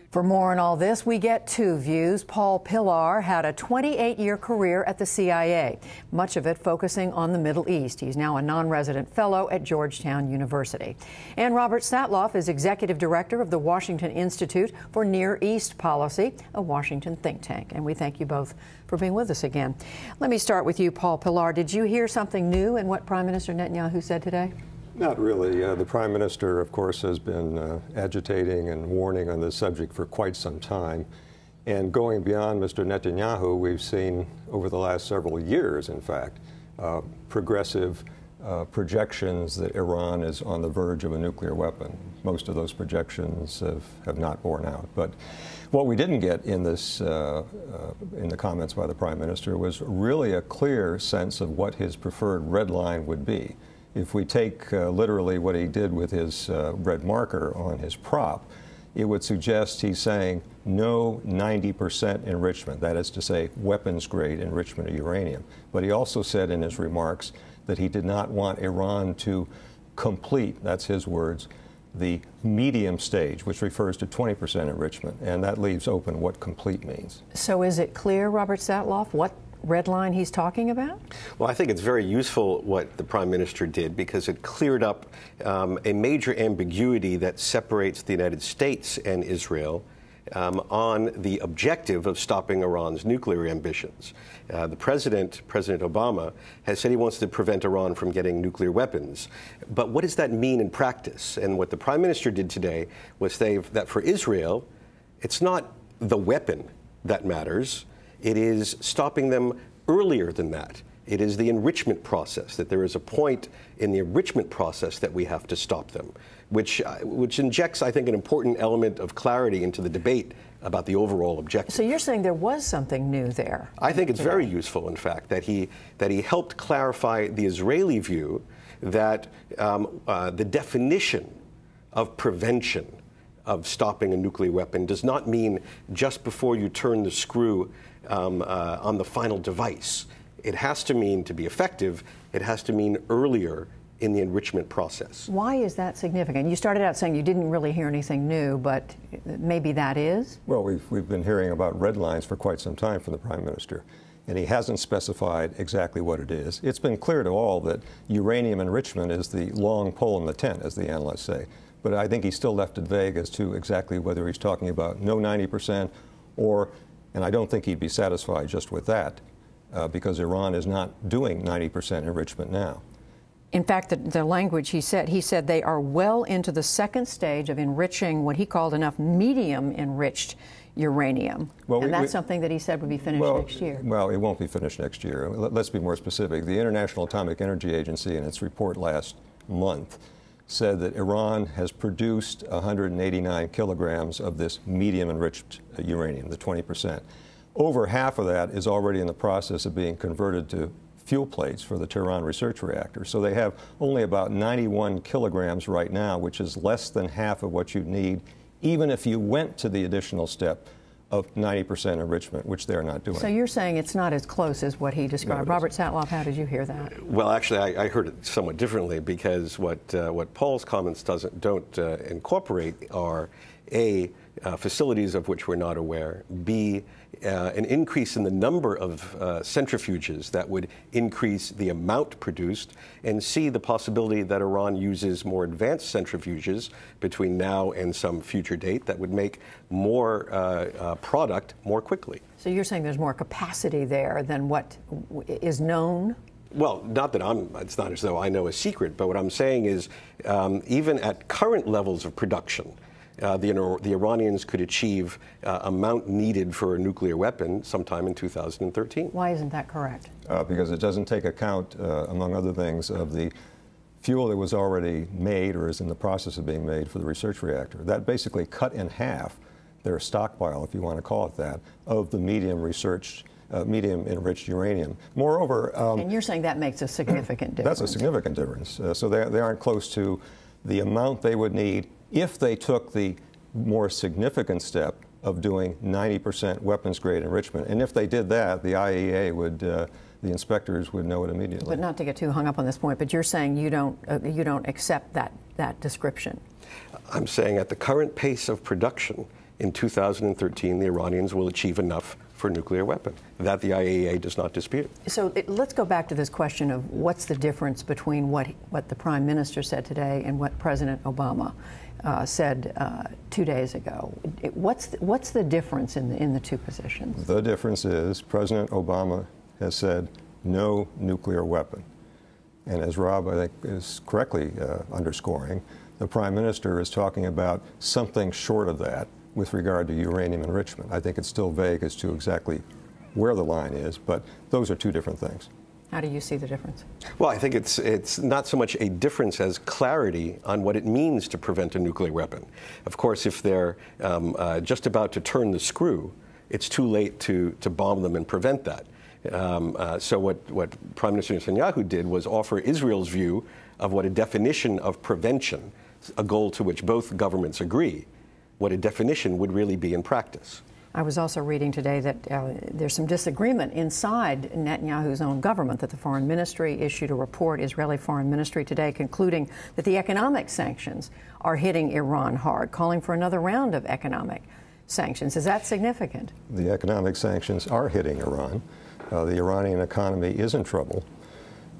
For more on all this, we get two views. Paul Pillar had a 28-year career at the CIA, much of it focusing on the Middle East. He's now a non-resident fellow at Georgetown University. And Robert Satloff is executive director of the Washington Institute for Near East Policy, a Washington think tank. And we thank you both for being with us again. Let me start with you, Paul Pillar. Did you hear something new in what Prime Minister Netanyahu said today? Not really. The Prime Minister, of course, has been agitating and warning on this subject for quite some time. And going beyond Mr. Netanyahu, we've seen over the last several years, in fact, progressive projections that Iran is on the verge of a nuclear weapon. Most of those projections have not borne out. But what we didn't get in this, in the comments by the Prime Minister was really a clear sense of what his preferred red line would be. If we take literally what he did with his red marker on his prop, it would suggest he's saying no 90% enrichment, that is to say weapons-grade enrichment of uranium. But he also said in his remarks that he did not want Iran to complete, that's his words, the medium stage, which refers to 20% enrichment, and that leaves open what complete means. So is it clear, Robert Satloff, what red line he's talking about? Well, I think it's very useful what the Prime Minister did because it cleared up a major ambiguity that separates the United States and Israel on the objective of stopping Iran's nuclear ambitions. President Obama, has said he wants to prevent Iran from getting nuclear weapons. But what does that mean in practice? And what the Prime Minister did today was say that for Israel, it's not the weapon that matters. It is stopping them earlier than that. It is the enrichment process, that there is a point in the enrichment process that we have to stop them, which injects, I think, an important element of clarity into the debate about the overall objective. So you're saying there was something new there? I think it's very useful, in fact, that he helped clarify the Israeli view that the definition of prevention of stopping a nuclear weapon does not mean just before you turn the screw on the final device. It has to mean, to be effective, it has to mean earlier in the enrichment process. Why is that significant? You started out saying you didn't really hear anything new, but maybe that is? Well, we've been hearing about red lines for quite some time from the Prime Minister, and he hasn't specified exactly what it is. It's been clear to all that uranium enrichment is the long pole in the tent, as the analysts say. But I think he still left it vague as to exactly whether he's talking about no 90% or, and I don't think he'd be satisfied just with that, because Iran is not doing 90% enrichment now. In fact, the language he said they are well into the second stage of enriching what he called enough medium enriched uranium. Well, and that's something that he said would be finished next year. Well, it won't be finished next year. Let's be more specific. The International Atomic Energy Agency, in its report last month, said that Iran has produced 189 kilograms of this medium enriched uranium, the 20%. Over half of that is already in the process of being converted to fuel plates for the Tehran research reactor. So they have only about 91 kilograms right now, which is less than half of what you'd need, even if you went to the additional step of 90% enrichment, which they're not doing. So you're saying it's not as close as what he described. No, Robert Satloff, how did you hear that? Well, actually, I heard it somewhat differently because what Paul's comments don't incorporate are A, facilities of which we're not aware, B, an increase in the number of centrifuges that would increase the amount produced, and C, the possibility that Iran uses more advanced centrifuges between now and some future date that would make more product more quickly. So you're saying there's more capacity there than what is known? Well, not that it's not as though I know a secret, but what I'm saying is even at current levels of production, the Iranians could achieve amount needed for a nuclear weapon sometime in 2013. Why isn't that correct? Because it doesn't take account, among other things, of the fuel that was already made or is in the process of being made for the research reactor. That basically cut in half their stockpile, if you want to call it that, of the medium enriched uranium. Moreover, and you're saying that makes a significant difference. That's a significant difference. So they aren't close to the amount they would need if they took the more significant step of doing 90% weapons-grade enrichment. And if they did that, the IAEA would, the inspectors would know it immediately. But not to get too hung up on this point, but you're saying you don't accept that description. I'm saying at the current pace of production, in 2013 the Iranians will achieve enough for a nuclear weapon. That the IAEA does not dispute. So let's go back to this question of what's the difference between what the Prime Minister said today and what President Obama said 2 days ago. What's the difference in the two positions? The difference is President Obama has said no nuclear weapon. And as Rob, I think, is correctly underscoring, the Prime Minister is talking about something short of that with regard to uranium enrichment. I think it's still vague as to exactly where the line is, but those are two different things. How do you see the difference? Well, I think it's not so much a difference as clarity on what it means to prevent a nuclear weapon. Of course, if they're just about to turn the screw, it's too late to bomb them and prevent that. So what Prime Minister Netanyahu did was offer Israel's view of what a definition of prevention, a goal to which both governments agree, what a definition would really be in practice. I was also reading today that there's some disagreement inside Netanyahu's own government, that the foreign ministry issued a report, Israeli foreign ministry today, concluding that the economic sanctions are hitting Iran hard, calling for another round of economic sanctions. Is that significant? The economic sanctions are hitting Iran. The Iranian economy is in trouble.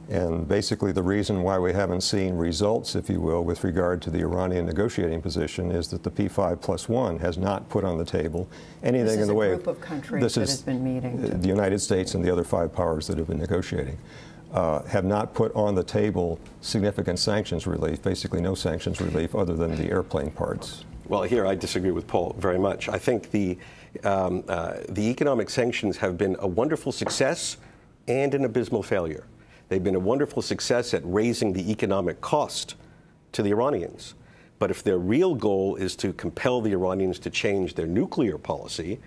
And basically the reason why we haven't seen results, if you will, with regard to the Iranian negotiating position is that the P5+1 has not put on the table anything in the way. This is a group of countries that has been meeting. The United States and the other 5 powers that have been negotiating have not put on the table significant sanctions relief, basically no sanctions relief other than the airplane parts. Well, here I disagree with Paul very much. I think the economic sanctions have been a wonderful success and an abysmal failure. They've been a wonderful success at raising the economic cost to the Iranians. But if their real goal is to compel the Iranians to change their nuclear policy,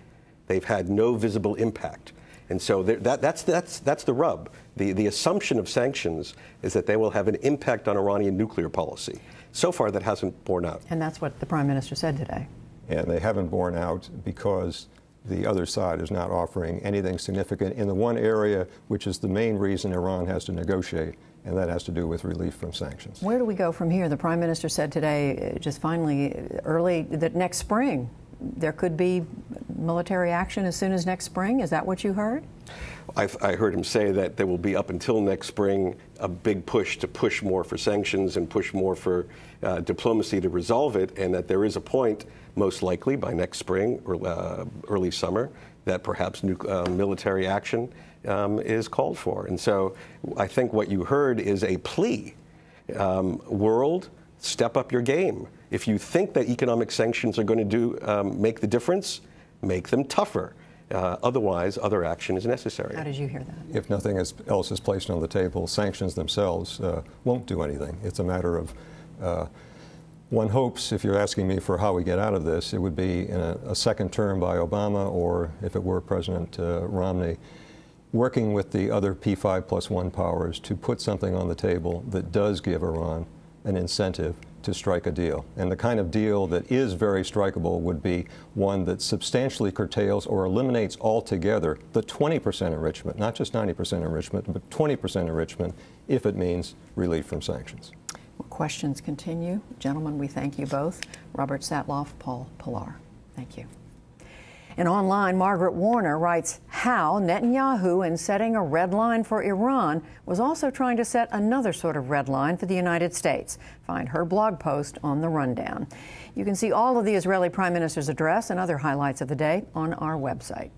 they've had no visible impact. And so that's the rub. The assumption of sanctions is that they will have an impact on Iranian nuclear policy. So far, that hasn't borne out. And that's what the Prime Minister said today. And they haven't borne out because the other side is not offering anything significant in the one area which is the main reason Iran has to negotiate, and that has to do with relief from sanctions. Where do we go from here? The Prime Minister said today, just finally, early, that next spring there could be military action as soon as next spring. Is that what you heard? I heard him say that there will be, up until next spring, a big push to push more for sanctions and push more for diplomacy to resolve it, and that there is a point, most likely by next spring or early summer, that perhaps military action is called for. And so I think what you heard is a plea. World, step up your game. If you think that economic sanctions are going to make the difference, make them tougher. Otherwise, other action is necessary. How did you hear that? If nothing else is placed on the table, sanctions themselves won't do anything. It's a matter of, one hopes, if you're asking me for how we get out of this, it would be in a second term by Obama, or if it were President Romney, working with the other P5+1 powers to put something on the table that does give Iran an incentive to strike a deal. And the kind of deal that is very strikeable would be one that substantially curtails or eliminates altogether the 20% enrichment, not just 90% enrichment, but 20% enrichment, if it means relief from sanctions. Well, questions continue. Gentlemen, we thank you both. Robert Satloff, Paul Pillar. Thank you. And online, Margaret Warner writes how Netanyahu, in setting a red line for Iran, was also trying to set another sort of red line for the United States. Find her blog post on the Rundown. You can see all of the Israeli Prime Minister's address and other highlights of the day on our website.